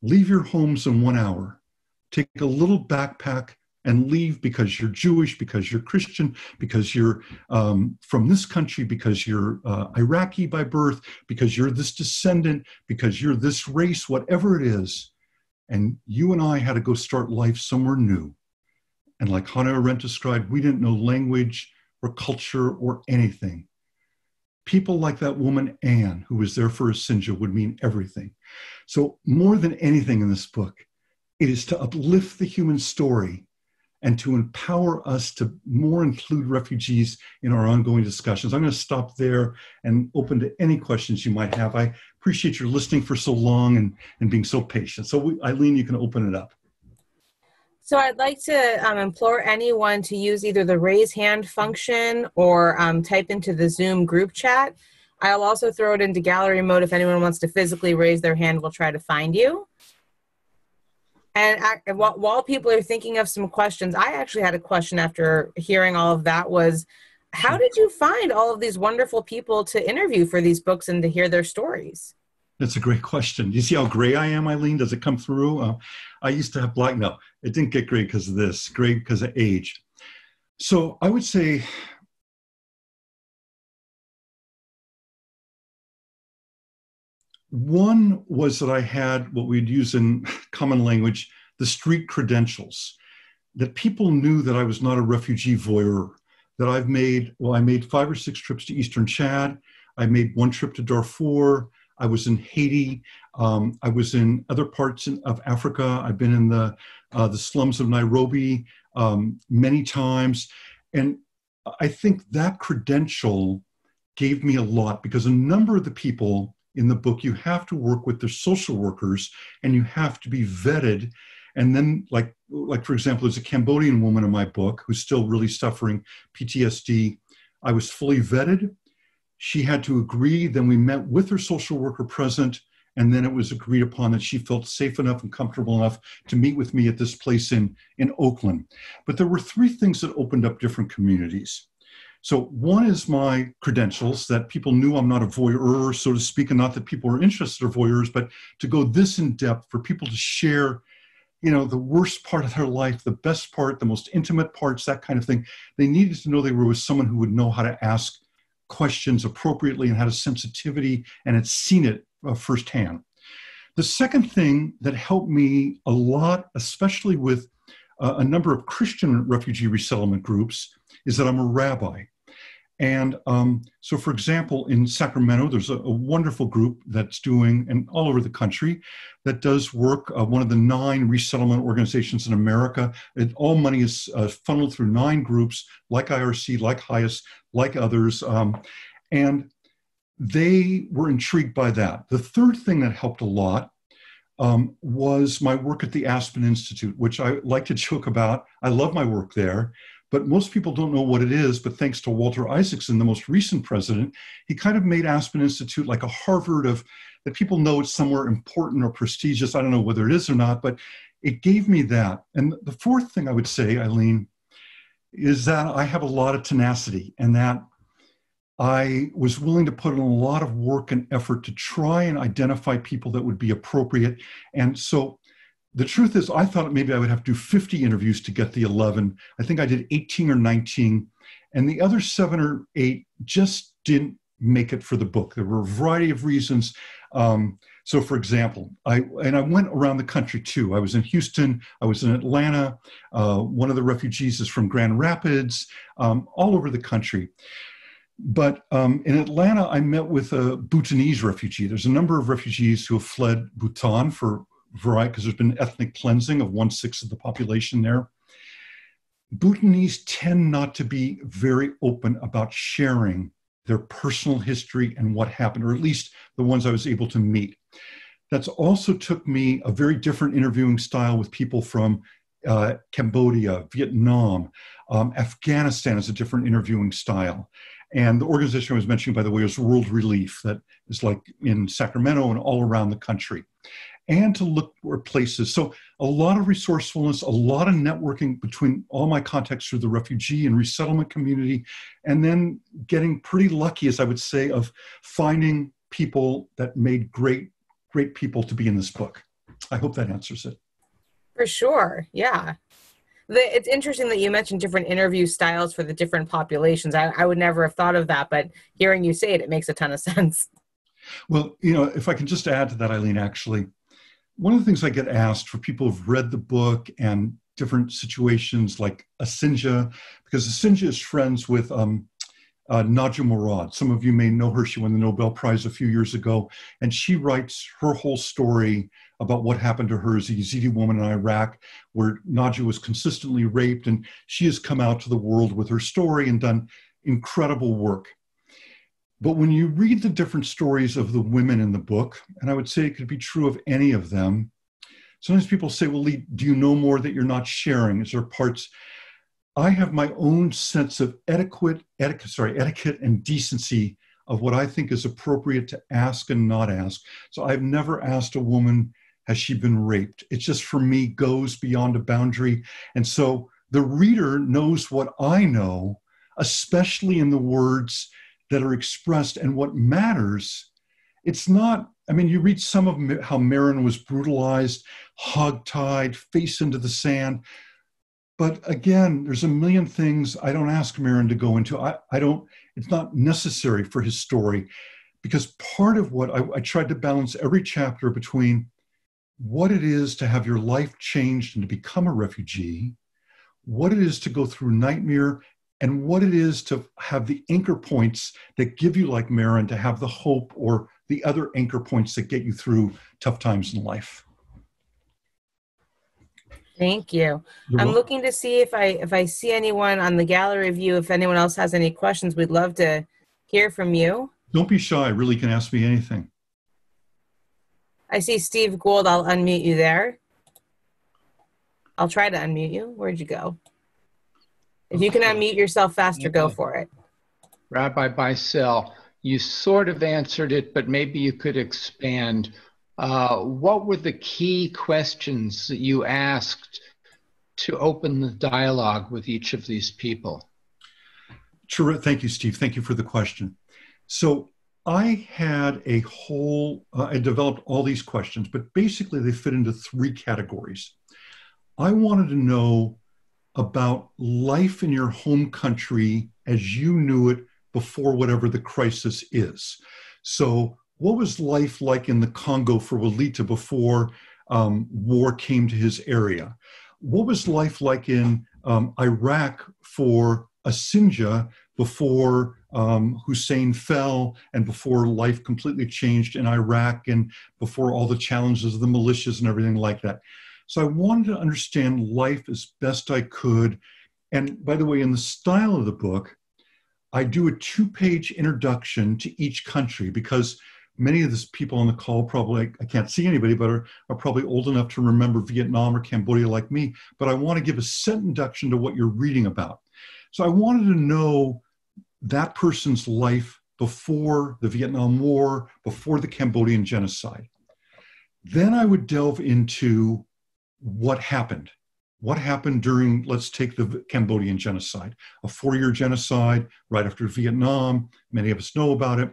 leave your homes in 1 hour, take a little backpack and leave because you're Jewish, because you're Christian, because you're from this country, because you're Iraqi by birth, because you're this descendant, because you're this race, whatever it is. And you and I had to go start life somewhere new. And like Hana Arendt described, we didn't know language or culture or anything. People like that woman, Anne, who was there for Sinja, would mean everything. So more than anything in this book, it is to uplift the human story and to empower us to more include refugees in our ongoing discussions. I'm going to stop there and open to any questions you might have. I appreciate your listening for so long and being so patient. So Aileen, you can open it up. So I'd like to implore anyone to use either the raise hand function or type into the Zoom group chat. I'll also throw it into gallery mode if anyone wants to physically raise their hand. We'll try to find you. And while people are thinking of some questions, I actually had a question after hearing all of that was, how did you find all of these wonderful people to interview for these books and to hear their stories? That's a great question. Do you see how gray I am, Aileen? Does it come through? I used to have black. No, it didn't get gray because of this. Gray because of age. So I would say one was that I had what we'd use in common language, the street credentials, that people knew that I was not a refugee voyeur, that I made 5 or 6 trips to Eastern Chad. I made 1 trip to Darfur. I was in Haiti. I was in other parts of Africa. I've been in the slums of Nairobi many times. And I think that credential gave me a lot, because a number of the people in the book, you have to work with their social workers and you have to be vetted. And then like for example, there's a Cambodian woman in my book who's still really suffering PTSD. I was fully vetted. She had to agree. Then we met with her social worker present. And then it was agreed upon that she felt safe enough and comfortable enough to meet with me at this place in Oakland. But there were 3 things that opened up different communities. So one is my credentials, that people knew I'm not a voyeur, so to speak, and not that people are interested in voyeurs, but to go this in depth for people to share, the worst part of their life, the best part, the most intimate parts, that kind of thing. They needed to know they were with someone who would know how to ask questions appropriately and had a sensitivity and had seen it firsthand. The second thing that helped me a lot, especially with a number of Christian refugee resettlement groups, is that I'm a rabbi. And so, for example, in Sacramento, there's a wonderful group that's doing, and all over the country, that does work, one of the 9 resettlement organizations in America. All money is funneled through 9 groups, like IRC, like HIAS, like others. And they were intrigued by that. The third thing that helped a lot was my work at the Aspen Institute, which I like to joke about. I love my work there. But most people don't know what it is, but thanks to Walter Isaacson, the most recent president, he kind of made Aspen Institute like a Harvard that people know it's somewhere important or prestigious. I don't know whether it is or not, but it gave me that. And the fourth thing I would say, Aileen, is that I have a lot of tenacity, and that I was willing to put in a lot of work and effort to try and identify people that would be appropriate. And so the truth is, I thought maybe I would have to do 50 interviews to get the 11. I think I did 18 or 19, and the other 7 or 8 just didn't make it for the book. There were a variety of reasons. So for example, I went around the country too. I was in Houston, I was in Atlanta. One of the refugees is from Grand Rapids, all over the country. But in Atlanta, I met with a Bhutanese refugee. There's a number of refugees who have fled Bhutan for variety, because there's been ethnic cleansing of 1/6 of the population there. Bhutanese tend not to be very open about sharing their personal history and what happened, or at least the ones I was able to meet. That's also took me a very different interviewing style with people from Cambodia, Vietnam, Afghanistan is a different interviewing style. And the organization I was mentioning, by the way, is World Relief, that is like in Sacramento and all around the country. And to look for places. So a lot of resourcefulness, a lot of networking between all my contacts through the refugee and resettlement community, and then getting pretty lucky, as I would say, of finding people that made great people to be in this book. I hope that answers it. For sure, yeah. It's interesting that you mentioned different interview styles for the different populations. I would never have thought of that, but hearing you say it, it makes a ton of sense. Well, if I can just add to that, Aileen, actually, one of the things I get asked for people who've read the book and different situations like Asinja, because Asinja is friends with Najwa Murad. Some of you may know her. She won the Nobel Prize a few years ago, and she writes her whole story about what happened to her as a Yazidi woman in Iraq, where Najwa was consistently raped, and she has come out to the world with her story and done incredible work. But when you read the different stories of the women in the book, and I would say it could be true of any of them, sometimes people say, well, Lee, do you know more that you're not sharing? Is there parts? I have my own sense of etiquette and decency of what I think is appropriate to ask and not ask. So I've never asked a woman, has she been raped? It just, for me, goes beyond a boundary. And so the reader knows what I know, especially in the words that are expressed. And what matters, it's not, I mean, you read some of how Marin was brutalized, hogtied, face into the sand. But again, there's a million things I don't ask Marin to go into. I don't, it's not necessary for his story, because part of what I tried to balance every chapter between what it is to have your life changed and to become a refugee, what it is to go through nightmare, and what it is to have the anchor points that give you, like Marin, to have the hope, or the other anchor points that get you through tough times in life. Thank you. I'm looking to see if I see anyone on the gallery view. If anyone else has any questions, we'd love to hear from you. Don't be shy. Really, can ask me anything. I see Steve Gould. I'll unmute you there. I'll try to unmute you. Where'd you go? If you can unmute yourself faster, go for it. Rabbi Bycel, you sort of answered it, but maybe you could expand. What were the key questions that you asked to open the dialogue with each of these people? Thank you, Steve. Thank you for the question. So I had a whole, I developed all these questions, but basically they fit into three categories. I wanted to know about life in your home country as you knew it before whatever the crisis is. So what was life like in the Congo for Walita before war came to his area? What was life like in Iraq for Asinja before Hussein fell, and before life completely changed in Iraq, and before all the challenges of the militias and everything like that? So I wanted to understand life as best I could. And by the way, in the style of the book, I do a 2-page introduction to each country, because many of the people on the call probably, I can't see anybody, but are probably old enough to remember Vietnam or Cambodia like me, but I want to give a set introduction to what you're reading about. So I wanted to know that person's life before the Vietnam War, before the Cambodian Genocide. Then I would delve into what happened. What happened during, let's take the Cambodian Genocide, a 4-year genocide right after Vietnam. Many of us know about it.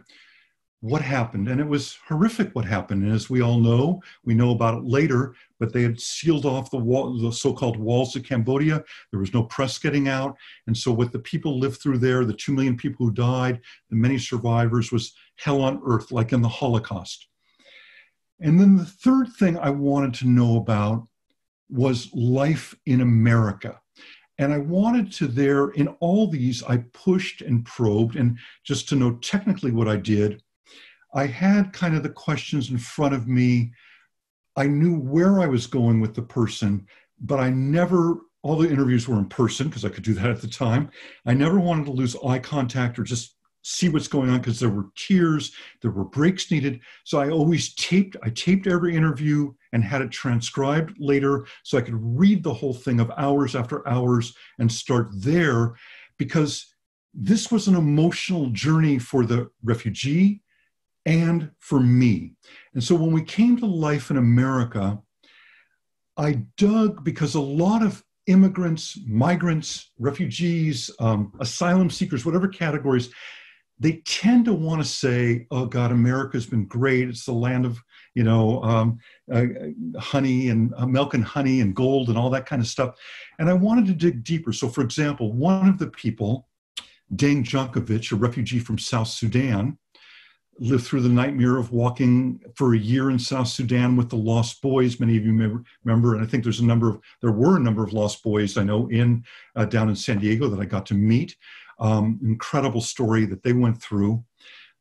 What happened? And it was horrific what happened. And as we all know, we know about it later, but they had sealed off the wall, the so-called walls of Cambodia. There was no press getting out. And so what the people lived through there, the 2 million people who died, the many survivors, was hell on earth, like in the Holocaust. And then the third thing I wanted to know about was life in America. And I wanted to there, in all these, I pushed and probed. And just to know technically what I did, I had kind of the questions in front of me. I knew where I was going with the person, but I never, all the interviews were in person because I could do that at the time. I never wanted to lose eye contact or just see what's going on, because there were tears, there were breaks needed. So I always taped every interview and had it transcribed later so I could read the whole thing of hours after hours and start there, because this was an emotional journey for the refugee and for me. And so when we came to life in America, I dug, because a lot of immigrants, migrants, refugees, asylum seekers, whatever categories, they tend to want to say, oh God, America's been great. It's the land of, honey and milk and honey and gold and all that kind of stuff. And I wanted to dig deeper. So for example, one of the people, Deng Jankovic, a refugee from South Sudan, lived through the nightmare of walking for a year in South Sudan with the Lost Boys. Many of you may remember, and I think there were a number of Lost Boys I know down in San Diego that I got to meet. Incredible story that they went through.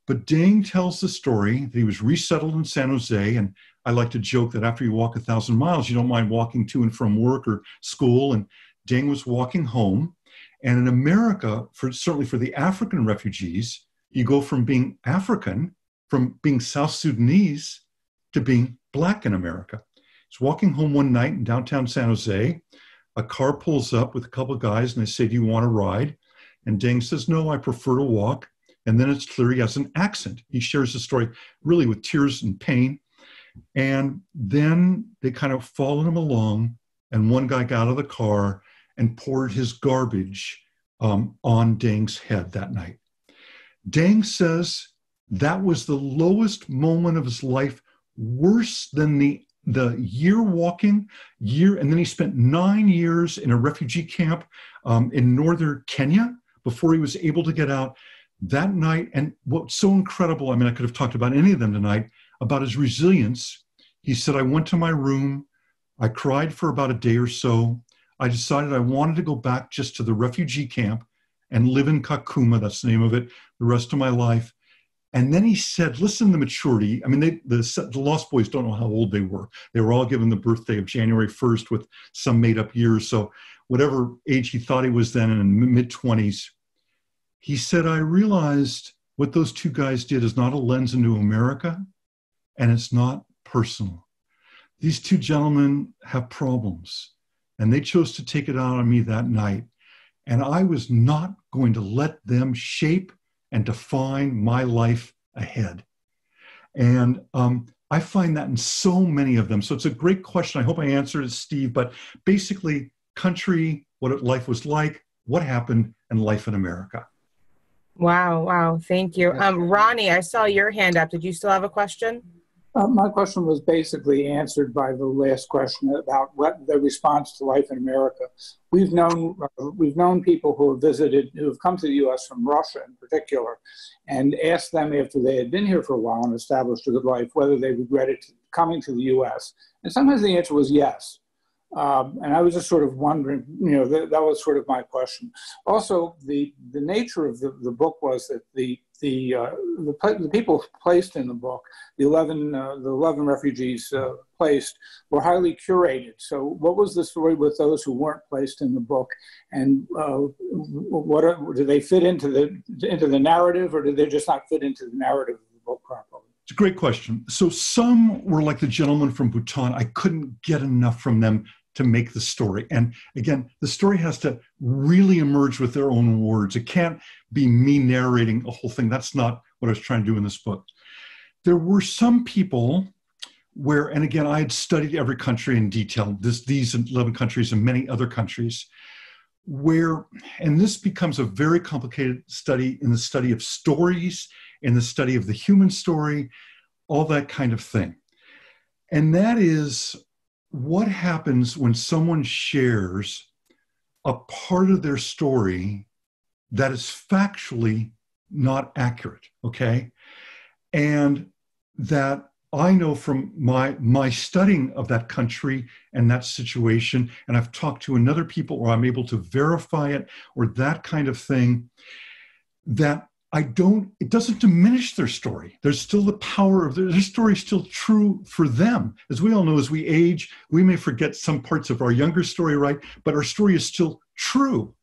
But Deng tells the story that he was resettled in San Jose, and I like to joke that after you walk 1,000 miles, you don't mind walking to and from work or school. And Deng was walking home. And in America, certainly for the African refugees, you go from being African, from being South Sudanese, to being Black in America. He's walking home one night in downtown San Jose. A car pulls up with a couple of guys and they say, "Do you want to ride?" And Deng says, "No, I prefer to walk." And then it's clear he has an accent. He shares the story really with tears and pain. And then they kind of followed him along, and one guy got out of the car and poured his garbage on Deng's head that night. Deng says that was the lowest moment of his life, worse than the year walking, and then he spent 9 years in a refugee camp in northern Kenya before he was able to get out that night. And what's so incredible, I mean, I could have talked about any of them tonight, about his resilience. He said, "I went to my room, I cried for about a day or so. I decided I wanted to go back just to the refugee camp and live in Kakuma, that's the name of it, the rest of my life." And then he said, listen to the maturity. I mean, the Lost Boys don't know how old they were. They were all given the birthday of January 1st with some made up years. So whatever age he thought he was then, in the mid-20s, he said, "I realized what those two guys did is not a lens into America, and it's not personal. These two gentlemen have problems, and they chose to take it out on me that night. And I was not going to let them shape and define my life ahead." And I find that in so many of them. So it's a great question. I hope I answered it, Steve. But basically, country, what life was like, what happened, and life in America. Wow, wow. Thank you. Ronnie, I saw your hand up. Did you still have a question? My question was basically answered by the last question about what the response to life in America. We've known people who have come to the U.S. from Russia in particular, and asked them after they had been here for a while and established a good life whether they regretted coming to the U.S. And sometimes the answer was yes. And I was just sort of wondering, that was sort of my question. Also, the nature of the book was that the people placed in the book, the 11 refugees placed, were highly curated. So what was the story with those who weren't placed in the book? And do they fit into the narrative, or did they just not fit into the narrative of the book properly? It's a great question. So some were like the gentleman from Bhutan. I couldn't get enough from them to make the story. And again, the story has to really emerge with their own words. It can't be me narrating a whole thing. That's not what I was trying to do in this book. There were some people where, and again, I had studied every country in detail, these 11 countries and many other countries, where, and this becomes a very complicated study in the study of stories, in the study of the human story, all that kind of thing. And that is what happens when someone shares a part of their story that is factually not accurate, okay? And that I know from my studying of that country and that situation, and I've talked to another people, or I'm able to verify it, or that kind of thing, that it doesn't diminish their story. There's still the power of their story is still true for them. As we all know, as we age, we may forget some parts of our younger story, right? But our story is still true.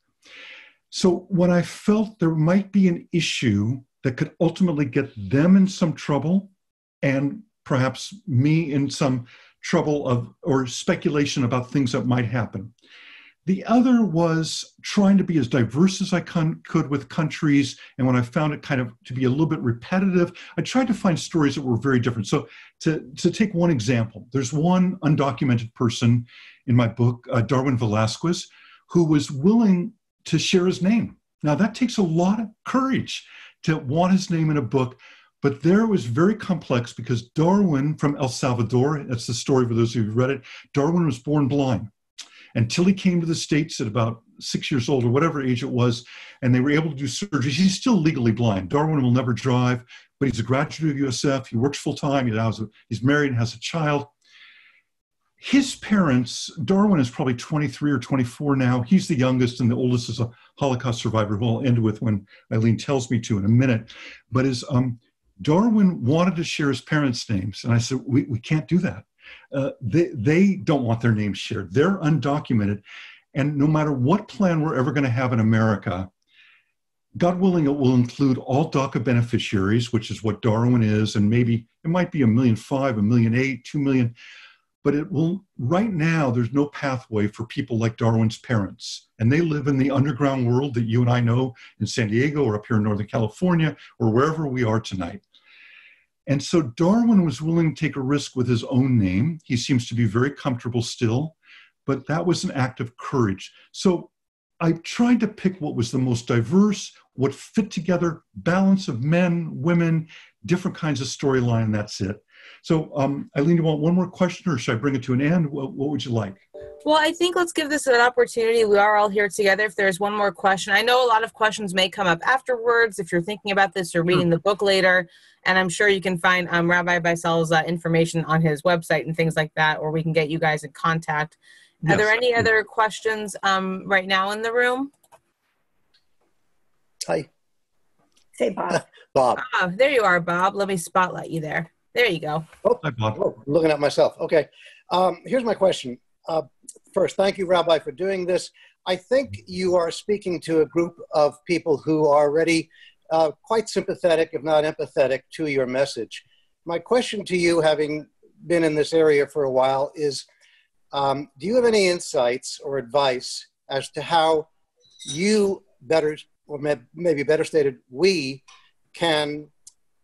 So when I felt there might be an issue that could ultimately get them in some trouble, and perhaps me in some trouble or speculation about things that might happen. The other was trying to be as diverse as I could with countries. And when I found it kind of to be a little bit repetitive, I tried to find stories that were very different. So to take one example, there's one undocumented person in my book, Darwin Velasquez, who was willing to share his name. Now that takes a lot of courage to want his name in a book, but there it was very complex because Darwin from El Salvador, that's the story for those who've read it, Darwin was born blind. Until he came to the States at about 6 years old or whatever age it was, and they were able to do surgeries. He's still legally blind. Darwin will never drive, but he's a graduate of USF. He works full time. He's married and has a child. His parents, Darwin is probably 23 or 24 now. He's the youngest, and the oldest is a Holocaust survivor, who I'll end with when Aileen tells me to in a minute. But Darwin wanted to share his parents' names, and I said, we can't do that. They don't want their names shared. They're undocumented. And no matter what plan we're ever going to have in America, God willing, it will include all DACA beneficiaries, which is what Darwin is, and maybe it might be 1.5 million, 1.8 million, 2 million. but it will, right now, there's no pathway for people like Darwin's parents. And they live in the underground world that you and I know in San Diego or up here in Northern California or wherever we are tonight. And so Darwin was willing to take a risk with his own name. He seems to be very comfortable still, but that was an act of courage. So I tried to pick what was the most diverse, what fit together, balance of men, women, different kinds of storyline, and that's it. So, Aileen, you want one more question, or should I bring it to an end? What would you like? Well, I think let's give this an opportunity. We are all here together. If there's one more question, I know a lot of questions may come up afterwards if you're thinking about this or reading the book later, and I'm sure you can find Rabbi Bycel's information on his website and things like that, or we can get you guys in contact. Yes. Are there any other questions right now in the room? Hi. Say Bob. Bob. There you are, Bob. Let me spotlight you there. There you go. Oh, Hi, Bob. Oh, looking at myself. Okay. Here's my question. First, thank you, Rabbi, for doing this. I think you are speaking to a group of people who are already quite sympathetic, if not empathetic, to your message. My question to you, having been in this area for a while, is do you have any insights or advice as to how you better, or maybe better stated, we can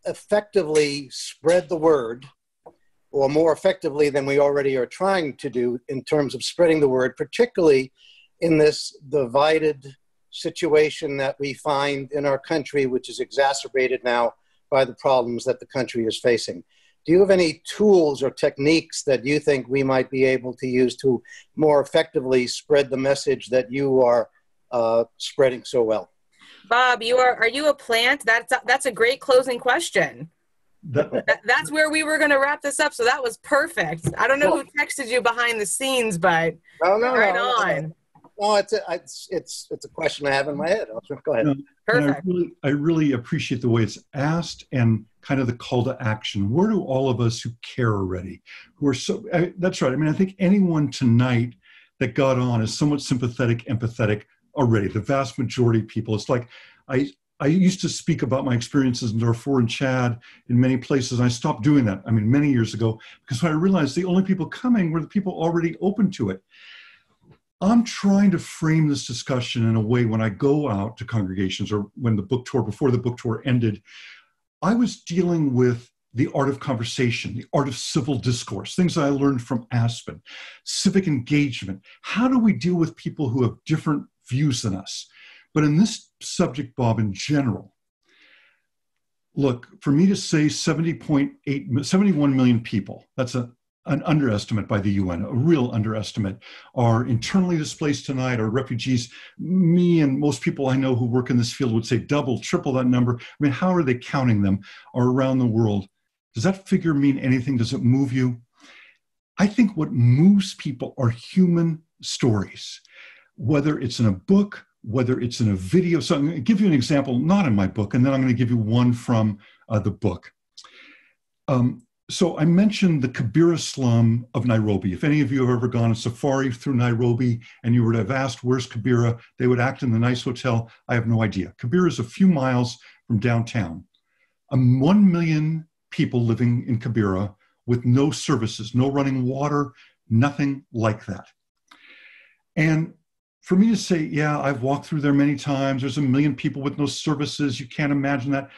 effectively spread the word, or more effectively than we already are trying to do in terms of spreading the word, particularly in this divided situation that we find in our country, which is exacerbated now by the problems that the country is facing. Do you have any tools or techniques that you think we might be able to use to more effectively spread the message that you are spreading so well? Bob, are you a plant? That's a great closing question. That's where we were going to wrap this up, so that was perfect. I don't know who texted you behind the scenes, but right on. No, it's a question I have in my head. Go ahead. Perfect. I really appreciate the way it's asked and kind of the call to action. Where do all of us who care already, who are so, that's right. I mean, I think anyone tonight that got on is somewhat sympathetic, empathetic already. The vast majority of people. It's like, I used to speak about my experiences in Darfur and Chad in many places. And I stopped doing that, I mean, many years ago, because I realized the only people coming were the people already open to it. I'm trying to frame this discussion in a way when I go out to congregations, or when the book tour, before the book tour ended, I was dealing with the art of conversation, the art of civil discourse, things that I learned from Aspen, civic engagement. How do we deal with people who have different views than us? But in this subject, Bob, in general, look, for me to say 71 million people, that's an underestimate by the UN, a real underestimate, are internally displaced tonight, are refugees. Me and most people I know who work in this field would say double, triple that number. I mean, how are they counting them, are around the world? Does that figure mean anything? Does it move you? I think what moves people are human stories, whether it's in a book, whether it's in a video. So I'm going to give you an example, not in my book, and then I'm going to give you one from the book. So I mentioned the Kabira slum of Nairobi. If any of you have ever gone on safari through Nairobi and you were to have asked, where's Kabira? They would act in the nice hotel. I have no idea. Kabira is a few miles from downtown. 1 million people living in Kabira with no services, no running water, nothing like that. And for me to say, yeah, I've walked through there many times. There's 1 million people with no services. You can't imagine that.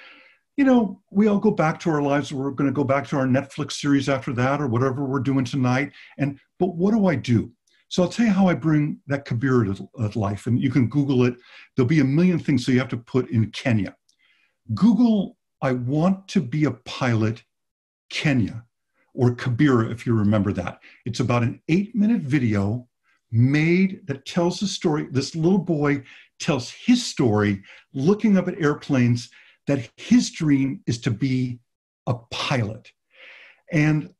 You know, we all go back to our lives. We're going to go back to our Netflix series after that, or whatever we're doing tonight. But what do I do? So I'll tell you how I bring that Kabira to life. And you can Google it. There'll be 1 million things. So you have to put in Kenya. Google, I want to be a pilot, Kenya, or Kabira, if you remember that. It's about an 8-minute video made that tells the story. This little boy tells his story, looking up at airplanes, that his dream is to be a pilot. And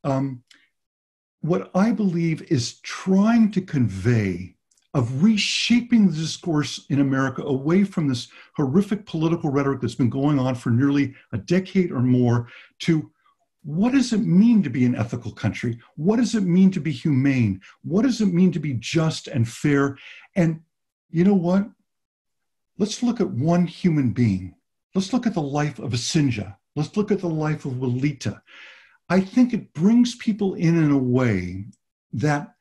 what I believe is trying to convey of reshaping the discourse in America away from this horrific political rhetoric that's been going on for nearly a decade or more to what does it mean to be an ethical country? What does it mean to be humane? What does it mean to be just and fair? And you know what? Let's look at one human being. Let's look at the life of Asinja. Let's look at the life of Walita. I think it brings people in a way that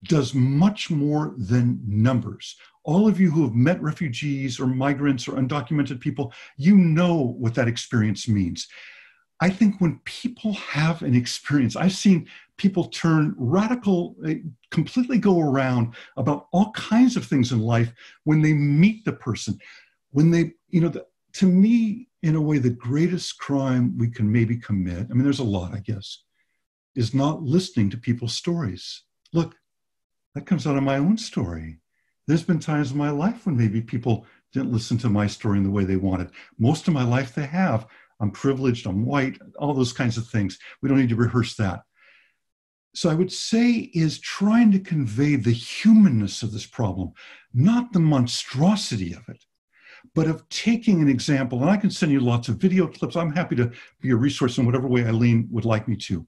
does much more than numbers. All of you who have met refugees or migrants or undocumented people, you know what that experience means. I think when people have an experience, I've seen people turn radical, completely go around about all kinds of things in life when they meet the person. When they, to me, in a way, the greatest crime we can maybe commit, I mean, there's a lot, I guess, is not listening to people's stories. Look, that comes out of my own story. There's been times in my life when maybe people didn't listen to my story in the way they wanted. Most of my life they have. I'm privileged, I'm white, all those kinds of things. We don't need to rehearse that. So I would say is trying to convey the humanness of this problem, not the monstrosity of it, but of taking an example. And I can send you lots of video clips. I'm happy to be a resource in whatever way Aileen would like me to.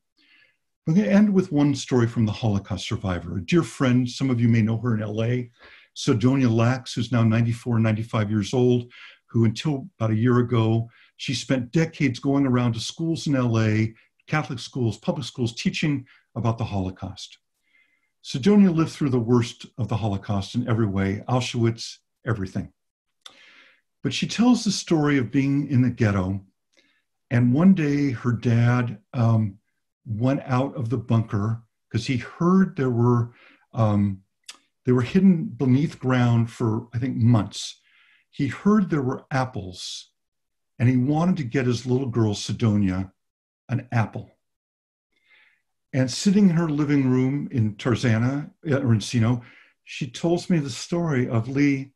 I'm going to end with one story from the Holocaust survivor. A dear friend, some of you may know her in LA, Sidonia Lax, who's now 94, 95 years old, who until about a year ago, she spent decades going around to schools in LA, Catholic schools, public schools, teaching about the Holocaust. Sidonia lived through the worst of the Holocaust in every way, Auschwitz, everything. But she tells the story of being in the ghetto, and one day her dad went out of the bunker because he heard they were hidden beneath ground for, I think, months. He heard there were apples, and he wanted to get his little girl, Sidonia, an apple. And sitting in her living room in Tarzana, or Encino, she tells me the story of Lee.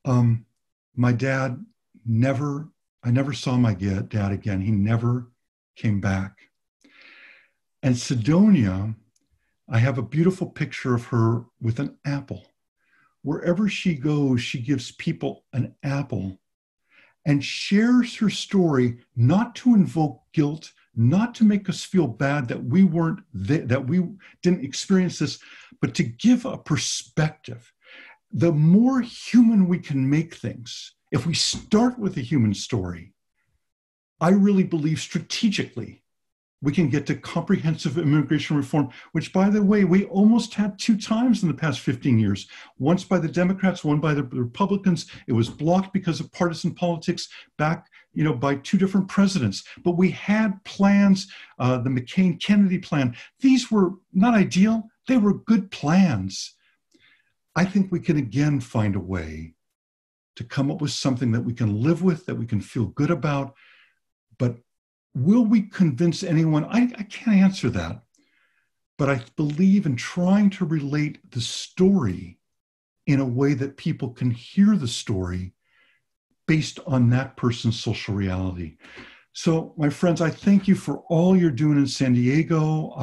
My dad I never saw my dad again. He never came back. And Sidonia, I have a beautiful picture of her with an apple. Wherever she goes, she gives people an apple and shares her story, not to invoke guilt, not to make us feel bad that we weren't there, that we didn't experience this, but to give a perspective. The more human we can make things, if we start with a human story, I really believe strategically we can get to comprehensive immigration reform, which, by the way, we almost had 2 times in the past 15 years. Once by the Democrats, one by the Republicans. It was blocked because of partisan politics back, by 2 different presidents. But we had plans, the McCain-Kennedy plan. These were not ideal. They were good plans. I think we can again find a way to come up with something that we can live with, that we can feel good about. But will we convince anyone? I can't answer that. But I believe in trying to relate the story in a way that people can hear the story based on that person's social reality. So, my friends, I thank you for all you're doing in San Diego.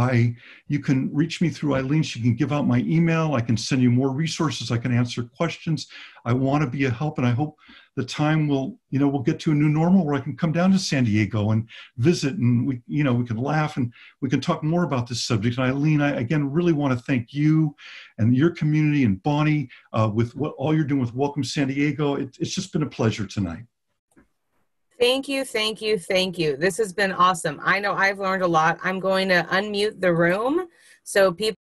You can reach me through Aileen. She can give out my email. I can send you more resources. I can answer questions. I want to be a help, and I hope the time we'll get to a new normal where I can come down to San Diego and visit, and we can laugh and we can talk more about this subject. And Aileen, I again really want to thank you and your community and Bonnie with what all you're doing with Welcome San Diego. It's just been a pleasure tonight. Thank you, thank you, thank you. This has been awesome. I know I've learned a lot. I'm going to unmute the room so people